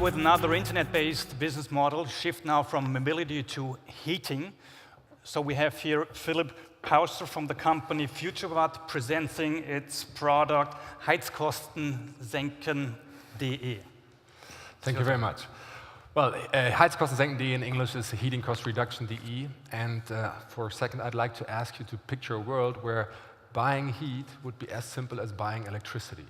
with another internet-based business model, shift now from mobility to heating. So we have here Philipp Pausder from the company Futurewatt presenting its product Heizkostensenken.de. Thank you very much. Well, Heizkostensenken.de in English is heating cost reduction.de, and for a second I'd like to ask you to picture a world where buying heat would be as simple as buying electricity.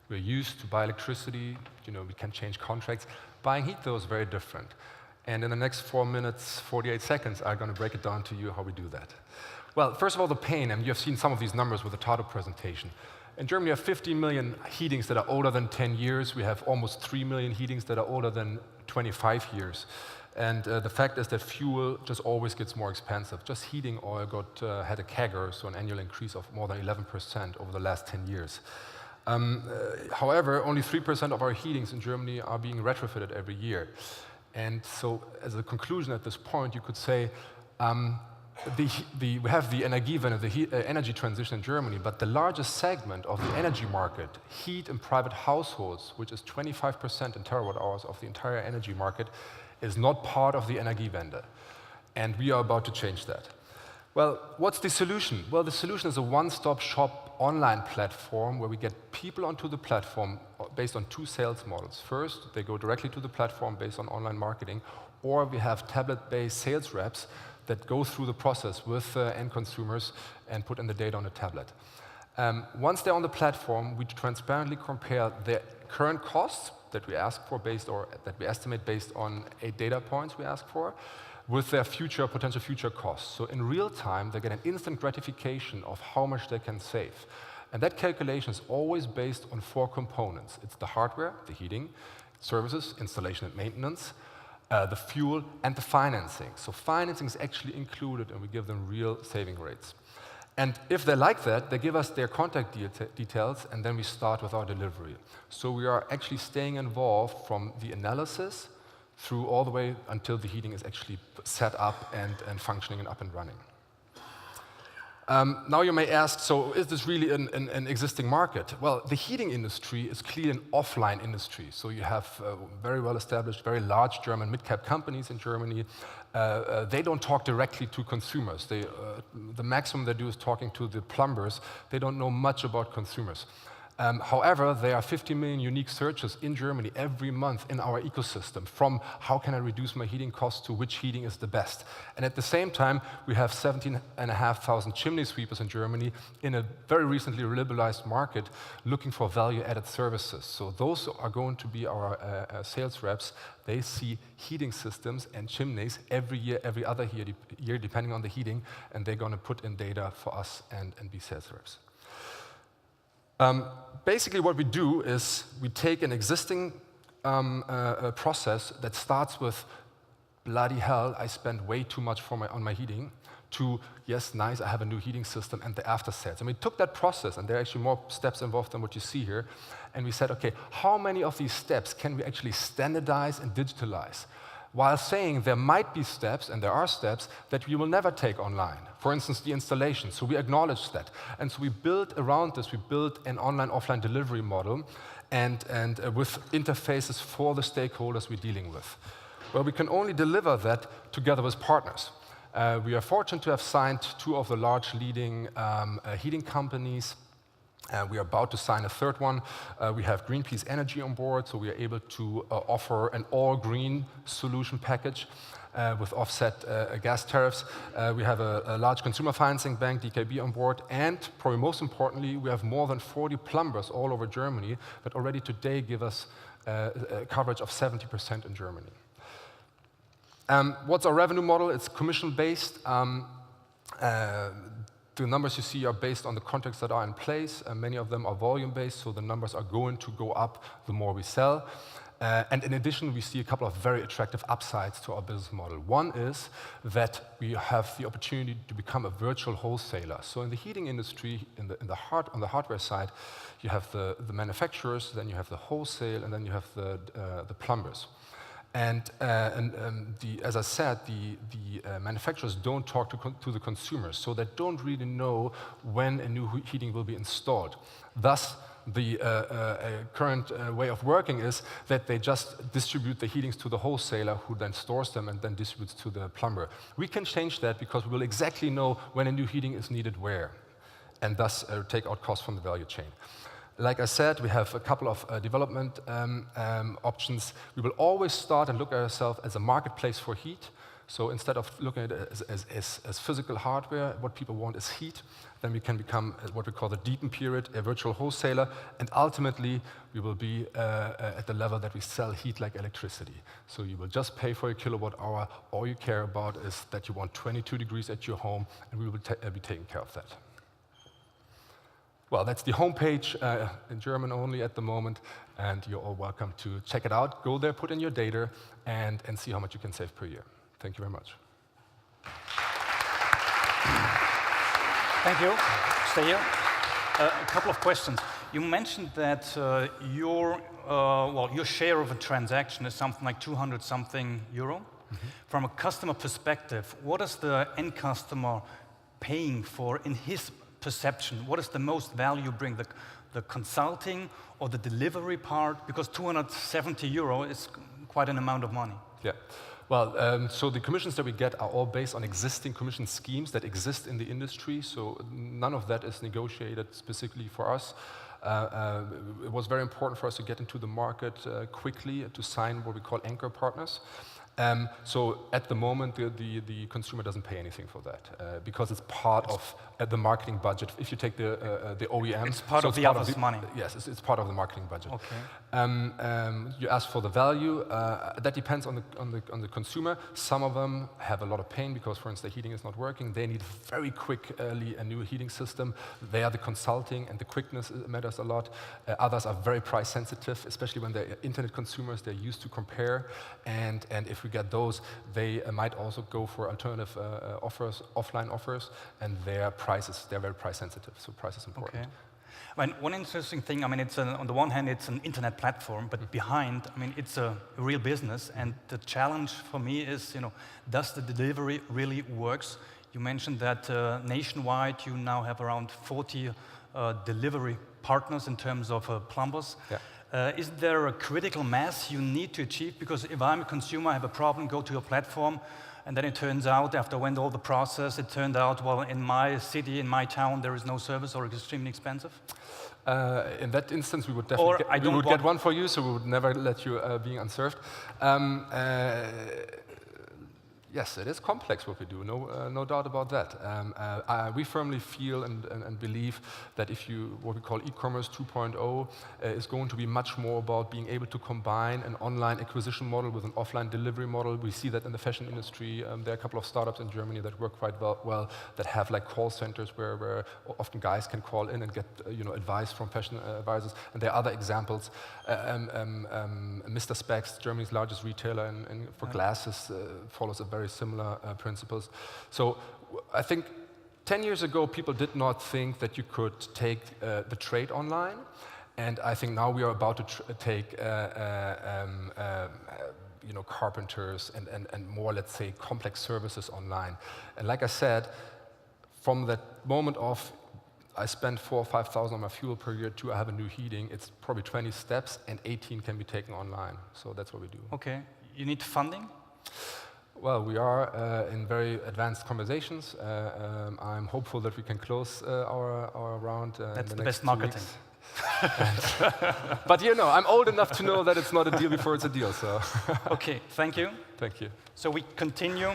We're used to buy electricity, we can change contracts. Buying heat, though, is very different. And in the next 4 minutes, 48 seconds, I'm going to break it down to you how we do that. Well, first of all, the pain, and you have seen some of these numbers with the Tado presentation. In Germany, we have 15 million heatings that are older than 10 years. We have almost 3 million heatings that are older than 25 years. And the fact is that fuel just always gets more expensive. Just heating oil had a CAGR, so an annual increase of more than 11% over the last 10 years. However, only 3% of our heatings in Germany are being retrofitted every year. And so, as a conclusion at this point, you could say, we have the Energiewende, the energy transition in Germany, but the largest segment of the energy market, heat in private households, which is 25% in terawatt hours of the entire energy market, is not part of the Energiewende. And we are about to change that. Well, what's the solution? Well, the solution is a one-stop shop online platform where we get people onto the platform based on 2 sales models. First, they go directly to the platform based on online marketing, or we have tablet-based sales reps that go through the process with end consumers and put in the data on a tablet. Once they're on the platform, we transparently compare their current costs that we ask for that we estimate based on 8 data points we ask for, with their potential future costs. So in real time, they get an instant gratification of how much they can save. And that calculation is always based on 4 components. It's the hardware, the heating, services, installation and maintenance, the fuel, and the financing. So financing is actually included, and we give them real saving rates. And if they like that, they give us their contact details, and then we start with our delivery. So we are actually staying involved from the analysis through all the way until the heating is actually set up and functioning and up and running. Now you may ask, so is this really an existing market? Well, the heating industry is clearly an offline industry. So you have very well-established, very large German mid-cap companies in Germany. They don't talk directly to consumers. The maximum they do is talking to the plumbers. They don't know much about consumers. However, there are 50 million unique searches in Germany every month in our ecosystem, from how can I reduce my heating costs to which heating is the best. And at the same time, we have 17,500 chimney sweepers in Germany in a very recently liberalized market looking for value-added services. So those are going to be our sales reps. They see heating systems and chimneys every year, every other year, depending on the heating, and they're going to put in data for us and be sales reps. Basically, what we do is we take an existing process that starts with, bloody hell, I spend way too much on my heating, to, yes, nice, I have a new heating system, and the after sales. And we took that process, and there are actually more steps involved than what you see here, and we said, okay, how many of these steps can we actually standardize and digitalize? While saying there might be steps, and there are steps, that we will never take online. For instance, the installation. So we acknowledge that. And so we built around this, we built an online-offline delivery model and with interfaces for the stakeholders we're dealing with. Well, we can only deliver that together with partners. We are fortunate to have signed 2 of the large leading heating companies. We are about to sign a 3rd one. We have Greenpeace Energy on board, so we are able to offer an all-green solution package with offset gas tariffs. We have a large consumer financing bank, DKB, on board, and probably most importantly, we have more than 40 plumbers all over Germany that already today give us a coverage of 70% in Germany. What's our revenue model? It's commission-based. The numbers you see are based on the contracts that are in place. Many of them are volume-based, so the numbers are going to go up the more we sell. And in addition, we see a couple of very attractive upsides to our business model. One is that we have the opportunity to become a virtual wholesaler. So in the heating industry, on the hardware side, you have the manufacturers, then you have the wholesale, and then you have the plumbers. And as I said, the manufacturers don't talk to the consumers, so they don't really know when a new heating will be installed. Thus, the current way of working is that they just distribute the heatings to the wholesaler, who then stores them and then distributes to the plumber. We can change that because we will exactly know when a new heating is needed where, and thus take out costs from the value chain. Like I said, we have a couple of development options. We will always start and look at ourselves as a marketplace for heat. So instead of looking at it as physical hardware, what people want is heat, then we can become what we call the deepen period, a virtual wholesaler, and ultimately we will be at the level that we sell heat like electricity. So you will just pay for a kilowatt hour. All you care about is that you want 22 degrees at your home, and we will be taking care of that. Well, that's the homepage in German only at the moment, and you're all welcome to check it out. Go there, put in your data, and see how much you can save per year. Thank you very much. Thank you. Stay here. A couple of questions. You mentioned that your share of a transaction is something like 200 something euro. Mm-hmm. From a customer perspective, what is the end customer paying for in his perception? What is the most value bring, the consulting or the delivery part? Because 270 euro is quite an amount of money. Yeah. Well, so the commissions that we get are all based on existing commission schemes that exist in the industry, so none of that is negotiated specifically for us. It was very important for us to get into the market quickly, to sign what we call anchor partners. So at the moment, the consumer doesn't pay anything for that because it's part of the marketing budget. If you take the OEM, it's part of the other's money. Yes, it's part of the marketing budget. Okay. You asked for the value. That depends on the consumer. Some of them have a lot of pain because, for instance, the heating is not working. They need very quickly a new heating system. They are the consulting, and the quickness matters a lot. Others are very price sensitive, especially when they're internet consumers. They're used to compare, and if we get those, they might also go for alternative offers, offline offers, and they're very price sensitive, so price is important. Okay. I mean, one interesting thing, I mean, it's on the one hand, it's an internet platform, but behind, I mean, it's a real business, and the challenge for me is, does the delivery really works? You mentioned that nationwide, you now have around 40 delivery partners in terms of plumbers. Yeah. Is there a critical mass you need to achieve? Because if I'm a consumer, I have a problem, go to your platform, and then it turns out, after I went all the process, it turned out, well, in my city, in my town, there is no service or it's extremely expensive? In that instance, we would definitely get one for you, so we would never let you being unserved. Yes, it is complex what we do, no doubt about that. We firmly feel and believe that what we call e-commerce 2.0 is going to be much more about being able to combine an online acquisition model with an offline delivery model. We see that in the fashion industry. There are a couple of startups in Germany that work quite well that have like call centers where often guys can call in and get advice from fashion advisors. And there are other examples. Mr. Specs, Germany's largest retailer for glasses, follows a very similar principles. So I think 10 years ago, people did not think that you could take the trade online. And I think now we are about to take carpenters and more, let's say, complex services online. And like I said, from that moment of I spend 4,000 or 5,000 on my fuel per year to I have a new heating, it's probably 20 steps and 18 can be taken online. So that's what we do. Okay. You need funding? Well, we are in very advanced conversations. I'm hopeful that we can close our round That's in the next best marketing. But I'm old enough to know that it's not a deal before it's a deal. So. Okay, thank you. Thank you. So we continue.